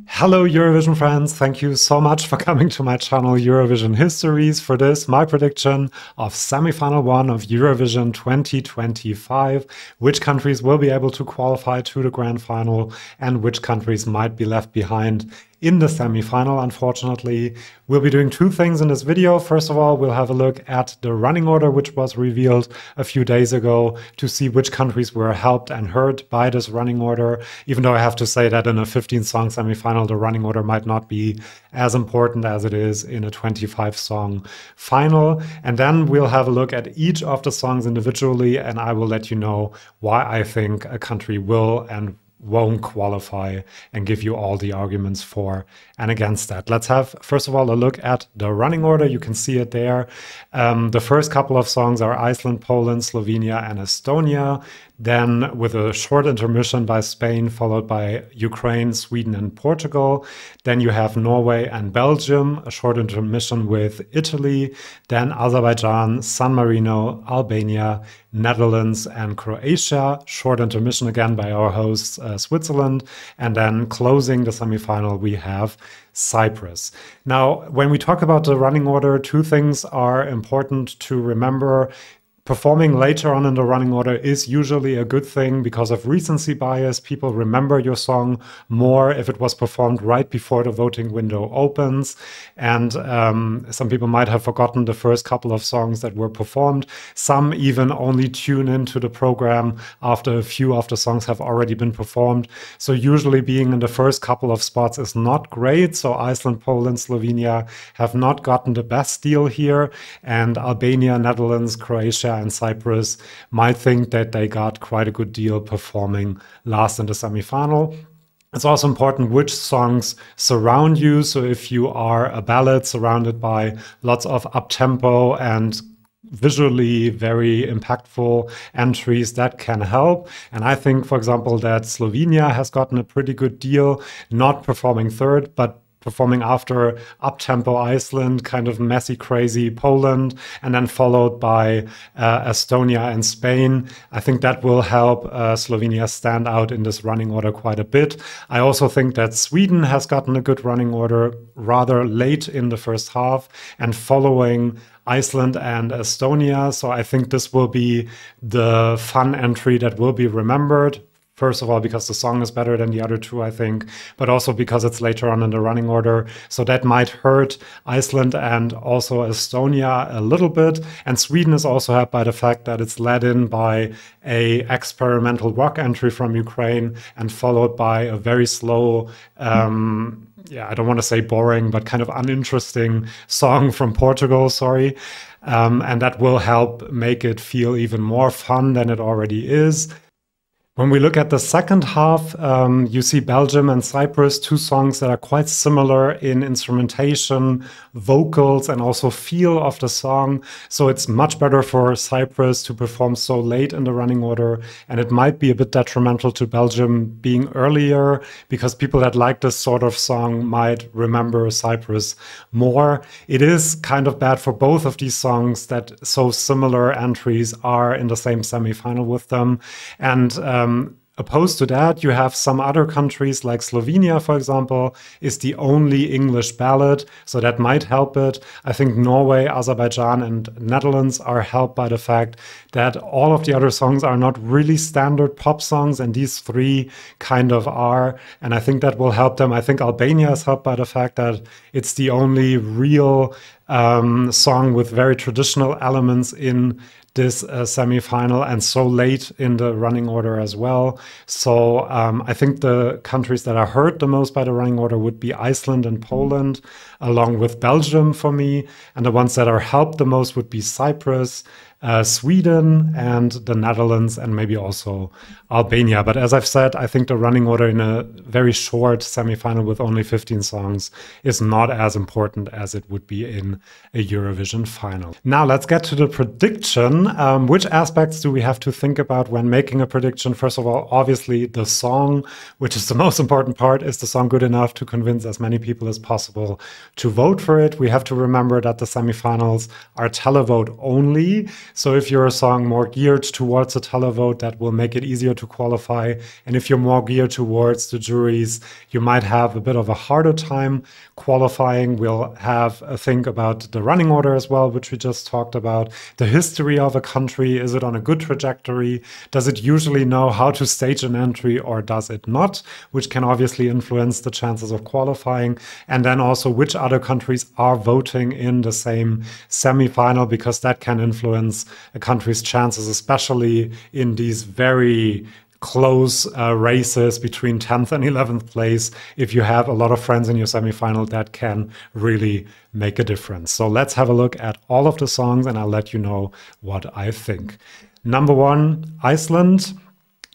Hello Eurovision friends, thank you so much for coming to my channel Eurovision Histories for this, my prediction of Semi-Final One of Eurovision 2025, which countries will be able to qualify to the grand final and which countries might be left behind in the semi-final, unfortunately. We'll be doing two things in this video. First of all, we'll have a look at the running order, which was revealed a few days ago, to see which countries were helped and hurt by this running order, even though I have to say that in a 15-song semi-final, the running order might not be as important as it is in a 25-song final. And then we'll have a look at each of the songs individually, and I will let you know why I think a country will and won't qualify and give you all the arguments for and against that. Let's have, first of all, a look at the running order. You can see it there. The first couple of songs are Iceland, Poland, Slovenia, and Estonia. Then with a short intermission by Spain, followed by Ukraine, Sweden, and Portugal. Then you have Norway and Belgium, a short intermission with Italy. Then Azerbaijan, San Marino, Albania, Netherlands, and Croatia. Short intermission again by our hosts, Switzerland. And then closing the semifinal, we have Cyprus. Now, when we talk about the running order, two things are important to remember. Performing later on in the running order is usually a good thing because of recency bias. People remember your song more if it was performed right before the voting window opens. And some people might have forgotten the first couple of songs that were performed. Some even only tune into the program after a few of the songs have already been performed. So usually being in the first couple of spots is not great. So Iceland, Poland, Slovenia have not gotten the best deal here. And Albania, Netherlands, Croatia, and Cyprus might think that they got quite a good deal performing last in the semifinal. It's also important which songs surround you. So if you are a ballad surrounded by lots of up-tempo and visually very impactful entries, that can help. And I think, for example, that Slovenia has gotten a pretty good deal, not performing third, but performing after up-tempo Iceland, kind of messy, crazy Poland, and then followed by Estonia and Spain. I think that will help Slovenia stand out in this running order quite a bit. I also think that Sweden has gotten a good running order rather late in the first half and following Iceland and Estonia. So I think this will be the fun entry that will be remembered. First of all, because the song is better than the other two, I think, but also because it's later on in the running order. So that might hurt Iceland and also Estonia a little bit. And Sweden is also helped by the fact that it's led in by a experimental rock entry from Ukraine and followed by a very slow, yeah, I don't want to say boring, but kind of uninteresting song from Portugal, sorry. And that will help make it feel even more fun than it already is. When we look at the second half, you see Belgium and Cyprus, two songs that are quite similar in instrumentation, vocals, and also feel of the song. So it's much better for Cyprus to perform so late in the running order. And it might be a bit detrimental to Belgium being earlier because people that like this sort of song might remember Cyprus more. It is kind of bad for both of these songs that so similar entries are in the same semi-final with them. And opposed to that, you have some other countries like Slovenia, for example, is the only English ballad, so that might help it. I think Norway, Azerbaijan, and Netherlands are helped by the fact that all of the other songs are not really standard pop songs, and these three kind of are, and I think that will help them. I think Albania is helped by the fact that it's the only real song with very traditional elements in this semi-final and so late in the running order as well. So I think the countries that are hurt the most by the running order would be Iceland and Poland, along with Belgium for me. And the ones that are helped the most would be Cyprus, Sweden, and the Netherlands, and maybe also Albania. But as I've said, I think the running order in a very short semifinal with only 15 songs is not as important as it would be in a Eurovision final. Now let's get to the prediction. Which aspects do we have to think about when making a prediction? First of all, obviously the song, which is the most important part. Is the song good enough to convince as many people as possible to vote for it? We have to remember that the semifinals are televote only. So if you're a song more geared towards a televote, that will make it easier to qualify. And if you're more geared towards the juries, you might have a bit of a harder time qualifying. We'll have a think about the running order as well, which we just talked about. The history of a country, is it on a good trajectory? Does it usually know how to stage an entry or does it not? Which can obviously influence the chances of qualifying. And then also which other countries are voting in the same semi-final, because that can influence a country's chances, especially in these very close races between 10th and 11th place. If you have a lot of friends in your semi-final, that can really make a difference. So let's have a look at all of the songs and I'll let you know what I think. Number 1, Iceland.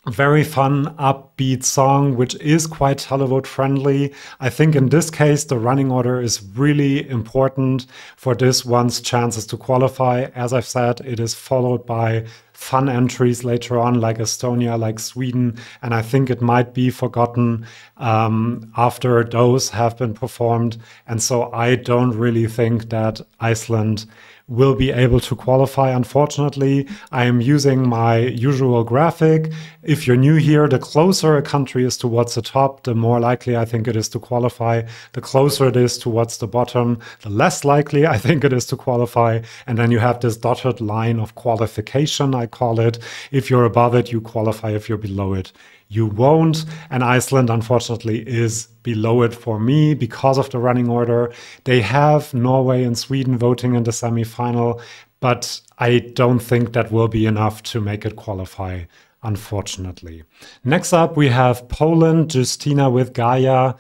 Very fun, upbeat song, which is quite televote friendly. I think in this case, the running order is really important for this one's chances to qualify. As I've said, it is followed by fun entries later on, like Estonia, like Sweden, and I think it might be forgotten after those have been performed. And so I don't really think that Iceland will be able to qualify. Unfortunately, I am using my usual graphic. If you're new here, the closer a country is towards the top, the more likely I think it is to qualify. The closer it is towards the bottom, the less likely I think it is to qualify. And then you have this dotted line of qualification, I call it. If you're above it, you qualify. If you're below it, you won't. And Iceland, unfortunately, is below it for me because of the running order. They have Norway and Sweden voting in the semi-final, but I don't think that will be enough to make it qualify, unfortunately. Next up, we have Poland, Justyna with Gaia.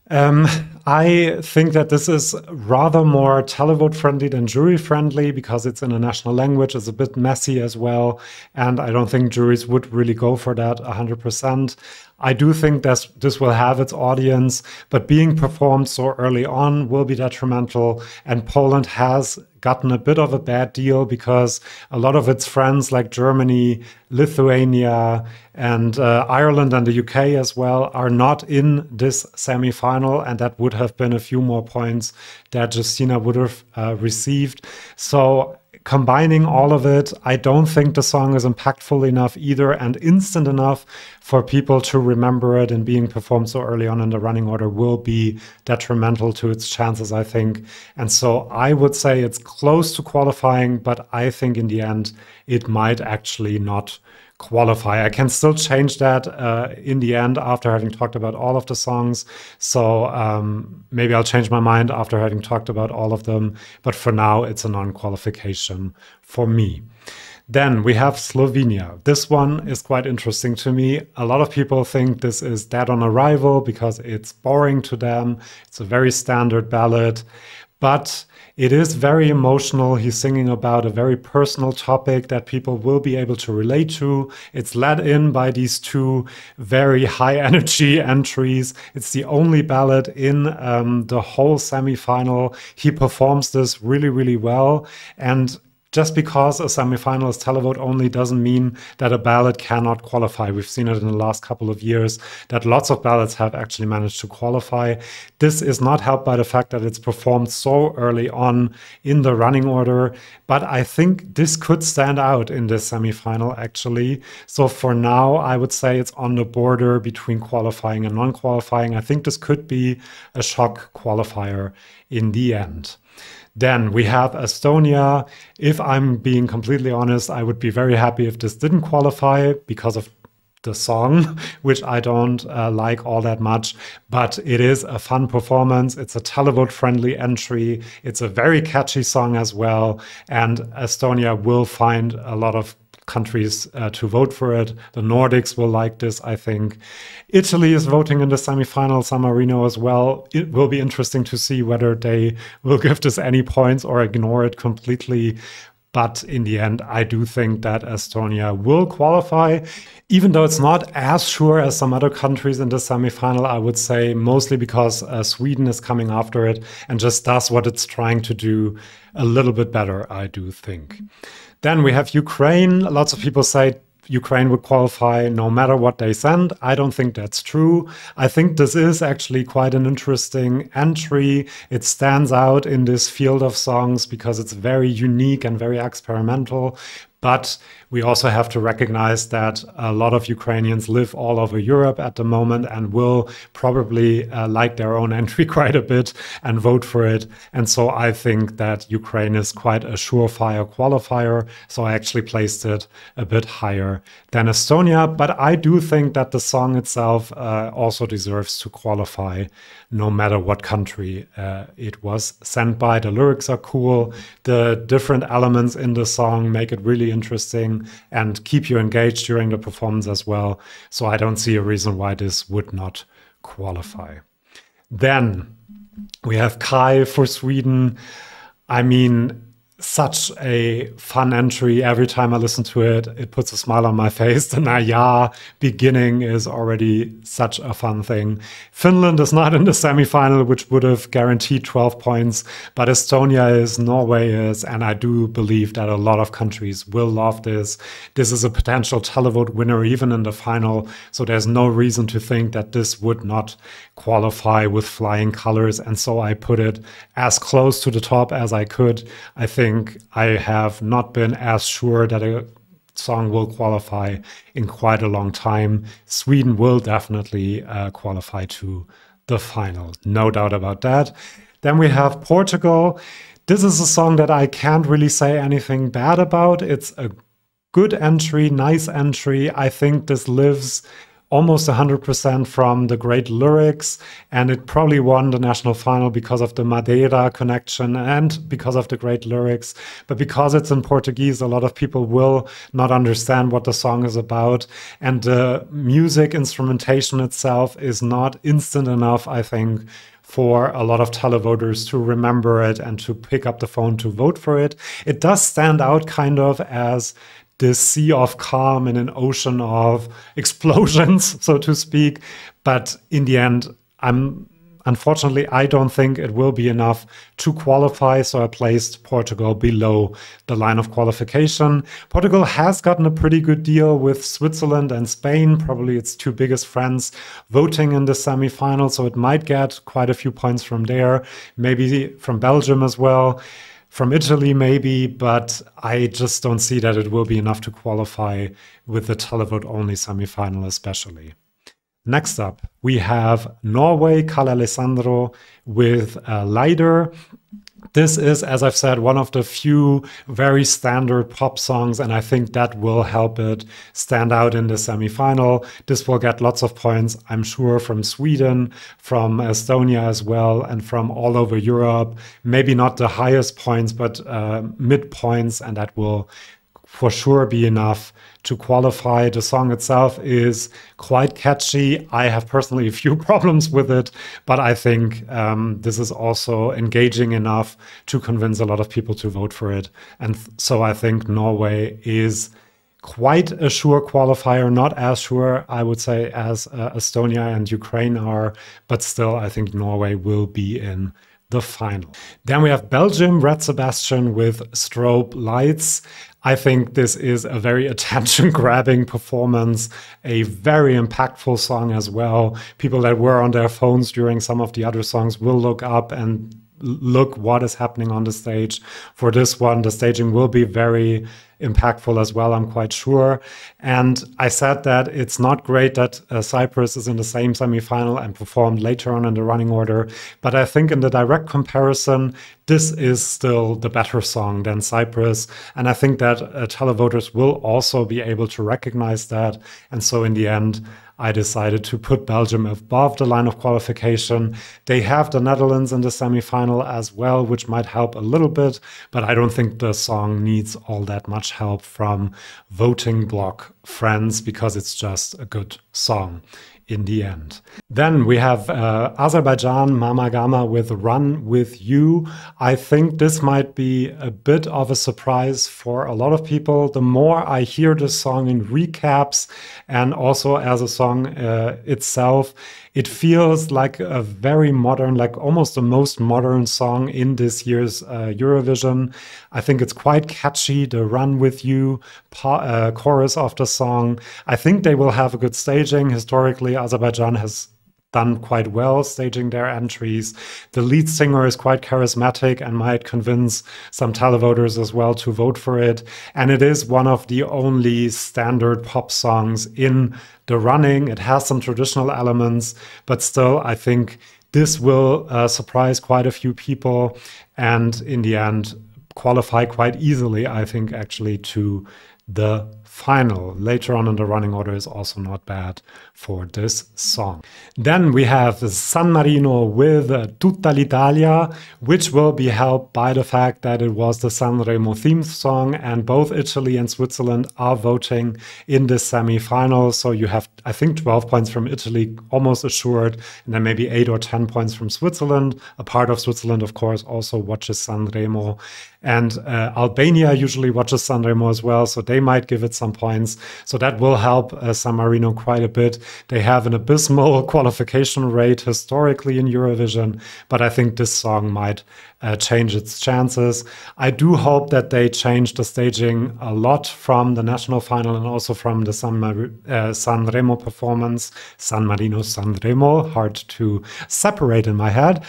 I think that this is rather more televote friendly than jury friendly because it's in a national language. It's a bit messy as well. And I don't think juries would really go for that 100%. I do think that this will have its audience, but being performed so early on will be detrimental. And Poland has gotten a bit of a bad deal because a lot of its friends like Germany, Lithuania, and Ireland and the UK as well are not in this semi-final, and that would have been a few more points that Justyna would have received. So combining all of it, I don't think the song is impactful enough either and instant enough for people to remember it, and being performed so early on in the running order will be detrimental to its chances, I think. And so I would say it's close to qualifying, but I think in the end it might actually not qualify. I can still change that in the end after having talked about all of the songs. So maybe I'll change my mind after having talked about all of them. But for now, it's a non-qualification for me. Then we have Slovenia. This one is quite interesting to me. A lot of people think this is dead on arrival because it's boring to them. It's a very standard ballad. But it is very emotional. He's singing about a very personal topic that people will be able to relate to. It's led in by these two very high energy entries. It's the only ballad in the whole semi-final. He performs this really, really well. And just because a semi-final is televote only doesn't mean that a ballad cannot qualify. We've seen it in the last couple of years that lots of ballads have actually managed to qualify. This is not helped by the fact that it's performed so early on in the running order, but I think this could stand out in this semi-final actually. So for now, I would say it's on the border between qualifying and non-qualifying. I think this could be a shock qualifier in the end. Then we have Estonia. If I'm being completely honest, I would be very happy if this didn't qualify because of the song, which I don't like all that much. But it is a fun performance. It's a televote-friendly entry. It's a very catchy song as well. And Estonia will find a lot of countries to vote for it. The Nordics will like this, I think. Italy is voting in the semi-final, San Marino as well. It will be interesting to see whether they will give this any points or ignore it completely. But in the end, I do think that Estonia will qualify, even though it's not as sure as some other countries in the semi-final, I would say, mostly because Sweden is coming after it and just does what it's trying to do a little bit better, I do think. Then we have Ukraine. Lots of people say Ukraine would qualify no matter what they send. I don't think that's true. I think this is actually quite an interesting entry. It stands out in this field of songs because it's very unique and very experimental. But we also have to recognize that a lot of Ukrainians live all over Europe at the moment and will probably like their own entry quite a bit and vote for it. And so I think that Ukraine is quite a surefire qualifier. So I actually placed it a bit higher than Estonia. But I do think that the song itself also deserves to qualify no matter what country it was sent by. The lyrics are cool. The different elements in the song make it really interesting and keep you engaged during the performance as well. So I don't see a reason why this would not qualify. Then we have Kai for Sweden. I mean, such a fun entry. Every time I listen to it, it puts a smile on my face. The Naya beginning is already such a fun thing. Finland is not in the semi-final, which would have guaranteed 12 points, but Estonia is, Norway is, and I do believe that a lot of countries will love this. This is a potential televote winner even in the final, so there's no reason to think that this would not qualify with flying colors, and so I put it as close to the top as I could. I think I have not been as sure that a song will qualify in quite a long time. Sweden will definitely qualify to the final, no doubt about that. Then we have Portugal. This is a song that I can't really say anything bad about. It's a good entry, nice entry. I think this lives almost 100% from the great lyrics, and it probably won the national final because of the Madeira connection and because of the great lyrics. But because it's in Portuguese, a lot of people will not understand what the song is about, and the music instrumentation itself is not instant enough, I think, for a lot of televoters to remember it and to pick up the phone to vote for it. It does stand out kind of as this sea of calm in an ocean of explosions, so to speak. But in the end, unfortunately, I don't think it will be enough to qualify, so I placed Portugal below the line of qualification. Portugal has gotten a pretty good deal with Switzerland and Spain, probably its two biggest friends, voting in the semi-final, so it might get quite a few points from there, maybe from Belgium as well. From Italy, maybe, but I just don't see that it will be enough to qualify with the televote-only semi-final especially. Next up, we have Norway, Carl Alessandro with Leider. This is, as I've said, one of the few very standard pop songs, and I think that will help it stand out in the semi-final. This will get lots of points, I'm sure, from Sweden, from Estonia as well, and from all over Europe. Maybe not the highest points, but mid points, and that will for sure be enough to qualify. The song itself is quite catchy. I have personally a few problems with it, but I think this is also engaging enough to convince a lot of people to vote for it. And so I think Norway is quite a sure qualifier, not as sure, I would say, as Estonia and Ukraine are, but still I think Norway will be in the final. Then we have Belgium, Red Sebastian with Strobe Lights. I think this is a very attention-grabbing performance, a very impactful song as well. People that were on their phones during some of the other songs will look up and look what is happening on the stage. For this one, the staging will be very impactful as well, I'm quite sure. And I said that it's not great that Cyprus is in the same semi-final and performed later on in the running order, but I think in the direct comparison, this is still the better song than Cyprus. And I think that televoters will also be able to recognize that. And so in the end, I decided to put Belgium above the line of qualification. They have the Netherlands in the semi-final as well, which might help a little bit, but I don't think the song needs all that much help from voting bloc friends because it's just a good song in the end. Then we have Azerbaijan, Mama Gama with Run With You. I think this might be a bit of a surprise for a lot of people. The more I hear this song in recaps and also as a song itself, It feels like a very modern, like almost the most modern song in this year's Eurovision. I think it's quite catchy, the Run With You chorus of the song. I think they will have a good staging. Historically, Azerbaijan has done quite well staging their entries. The lead singer is quite charismatic and might convince some televoters as well to vote for it. And it is one of the only standard pop songs in the running. It has some traditional elements, but still, I think this will surprise quite a few people and in the end qualify quite easily, I think, actually to the final. Later on in the running order is also not bad for this song. Then we have San Marino with Tutta l'Italia, which will be helped by the fact that it was the Sanremo theme song, and both Italy and Switzerland are voting in the semi-final. So you have, I think, 12 points from Italy, almost assured, and then maybe 8 or 10 points from Switzerland. A part of Switzerland, of course, also watches Sanremo. And Albania usually watches Sanremo as well, so they might give it some points. So that will help San Marino quite a bit. They have an abysmal qualification rate historically in Eurovision, but I think this song might change its chances. I do hope that they change the staging a lot from the national final and also from the Sanremo performance. San Marino, Sanremo, hard to separate in my head.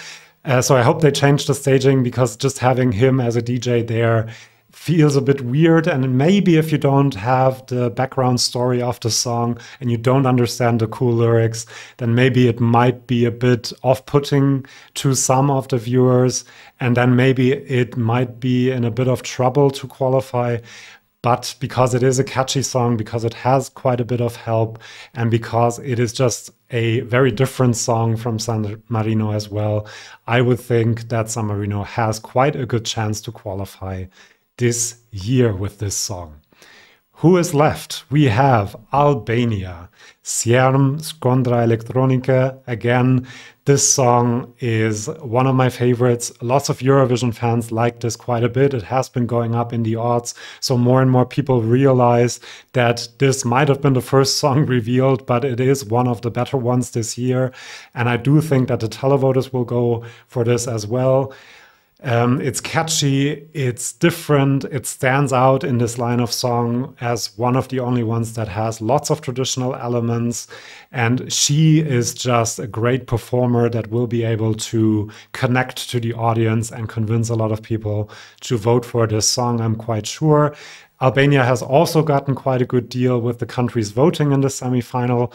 So I hope they change the staging, because just having him as a DJ there feels a bit weird. And maybe if you don't have the background story of the song and you don't understand the cool lyrics, then maybe it might be a bit off-putting to some of the viewers. And then maybe it might be in a bit of trouble to qualify. But because it is a catchy song, because it has quite a bit of help, and because it is just a very different song from San Marino as well, I would think that San Marino has quite a good chance to qualify this year with this song. Who is left? We have Albania, Sierm Skondra Elektronika. Again, this song is one of my favorites. Lots of Eurovision fans like this quite a bit. It has been going up in the odds, so more and more people realize that this might have been the first song revealed, but it is one of the better ones this year. And I do think that the televoters will go for this as well. It's catchy, it's different, it stands out in this line of song as one of the only ones that has lots of traditional elements, and she is just a great performer that will be able to connect to the audience and convince a lot of people to vote for this song, I'm quite sure. Albania has also gotten quite a good deal with the countries voting in the semi-final.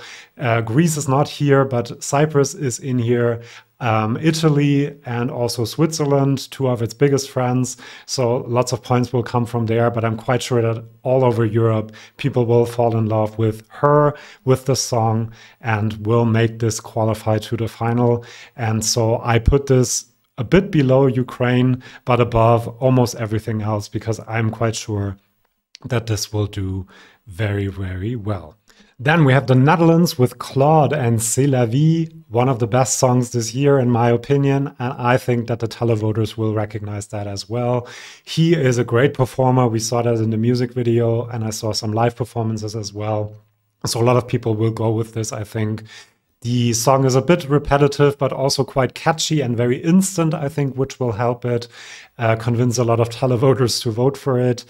Greece is not here, but Cyprus is in here. Italy and also Switzerland, two of its biggest friends. So lots of points will come from there, but I'm quite sure that all over Europe, people will fall in love with her, with the song, and will make this qualify to the final. And so I put this a bit below Ukraine, but above almost everything else, because I'm quite sure that this will do very, very well. Then we have the Netherlands with Claude and C'est la vie, one of the best songs this year, in my opinion, and I think that the televoters will recognize that as well. He is a great performer. We saw that in the music video, and I saw some live performances as well. So a lot of people will go with this, I think. The song is a bit repetitive, but also quite catchy and very instant, I think, which will help it convince a lot of televoters to vote for it.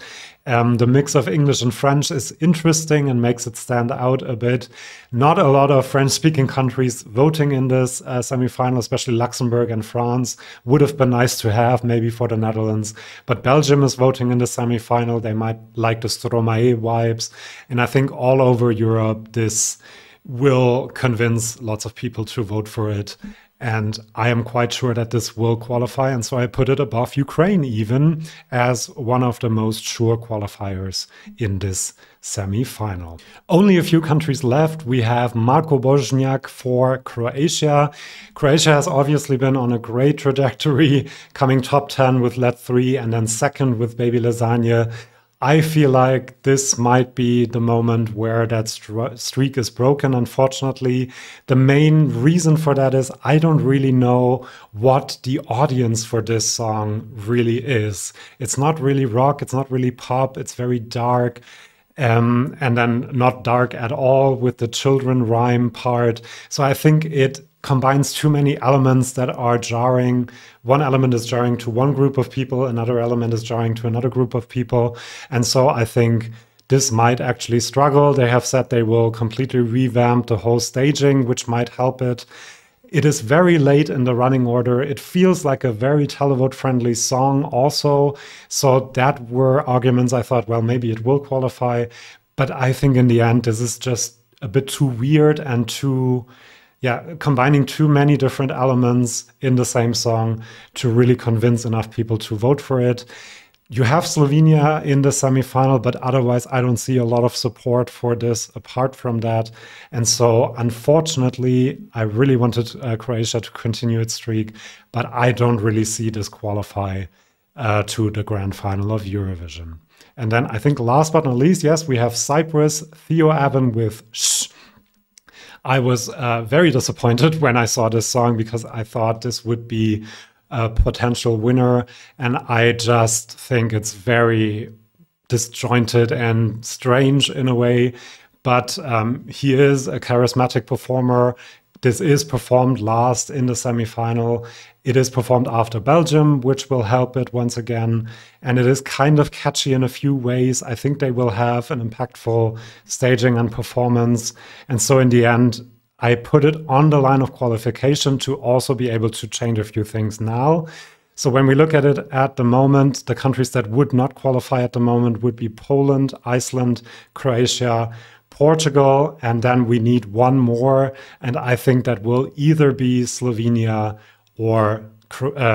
The mix of English and French is interesting and makes it stand out a bit. Not a lot of French-speaking countries voting in this semi-final, especially Luxembourg and France. Would have been nice to have, maybe for the Netherlands. But Belgium is voting in the semi-final. They might like the Stromae vibes. And I think all over Europe, this will convince lots of people to vote for it. And I am quite sure that this will qualify. And so I put it above Ukraine even as one of the most sure qualifiers in this semi-final. Only a few countries left. We have Marko Božňák for Croatia. Croatia has obviously been on a great trajectory, coming top 10 with Let 3 and then second with Baby Lasagna. I feel like this might be the moment where that streak is broken, unfortunately. The main reason for that is I don't really know what the audience for this song really is. It's not really rock, it's not really pop, it's very dark. And then not dark at all with the children rhyme part. So I think it combines too many elements that are jarring. One element is jarring to one group of people, another element is jarring to another group of people. And so I think this might actually struggle. They have said they will completely revamp the whole staging, which might help it. It is very late in the running order. It feels like a very televote-friendly song also. So that were arguments I thought, well, maybe it will qualify. But I think in the end, this is just a bit too weird and too, combining too many different elements in the same song to really convince enough people to vote for it. You have Slovenia in the semifinal, but otherwise I don't see a lot of support for this apart from that. And so unfortunately, I really wanted Croatia to continue its streak, but I don't really see this qualify to the grand final of Eurovision. And then I think last but not least, yes, we have Cyprus, Theo with Shh. I was very disappointed when I saw this song because I thought this would be a potential winner, and I just think it's very disjointed and strange in a way, but he is a charismatic performer. This is performed last in the semifinal. It is performed after Belgium, which will help it once again, and it is kind of catchy in a few ways. I think they will have an impactful staging and performance, and so in the end, I put it on the line of qualification to also be able to change a few things now. So when we look at it at the moment, the countries that would not qualify at the moment would be Poland, Iceland, Croatia, Portugal, and then we need one more. And I think that will either be Slovenia or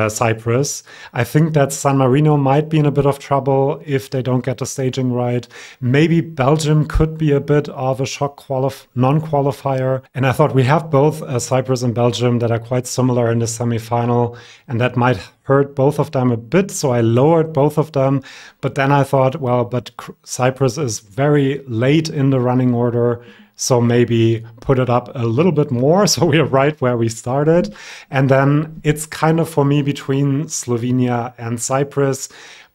Cyprus. I think that San Marino might be in a bit of trouble if they don't get the staging right. Maybe Belgium could be a bit of a shock non-qualifier. And I thought we have both Cyprus and Belgium that are quite similar in the semifinal, and that might hurt both of them a bit. So I lowered both of them. But then I thought, well, but Cyprus is very late in the running order, so maybe put it up a little bit more so we are right where we started. And then it's kind of for me between Slovenia and Cyprus,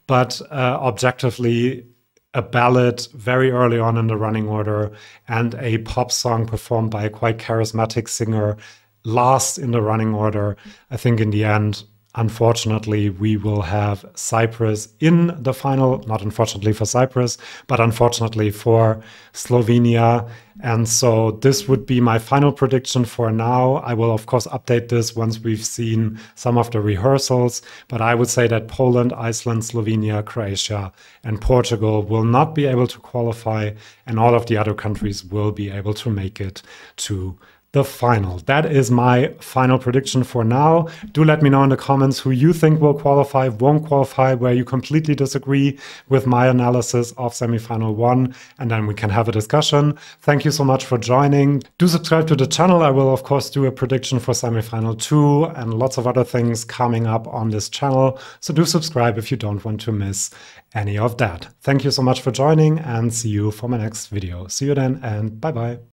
but objectively a ballad very early on in the running order and a pop song performed by a quite charismatic singer last in the running order. I think in the end, unfortunately, we will have Cyprus in the final, not unfortunately for Cyprus, but unfortunately for Slovenia. And so this would be my final prediction for now. I will, of course, update this once we've seen some of the rehearsals, but I would say that Poland, Iceland, Slovenia, Croatia, and Portugal will not be able to qualify, and all of the other countries will be able to make it to the final. That is my final prediction for now. Do let me know in the comments who you think will qualify, won't qualify, where you completely disagree with my analysis of semifinal 1, and then we can have a discussion. Thank you so much for joining. Do subscribe to the channel. I will, of course, do a prediction for semifinal 2 and lots of other things coming up on this channel. So do subscribe if you don't want to miss any of that. Thank you so much for joining, and see you for my next video. See you then, and bye-bye.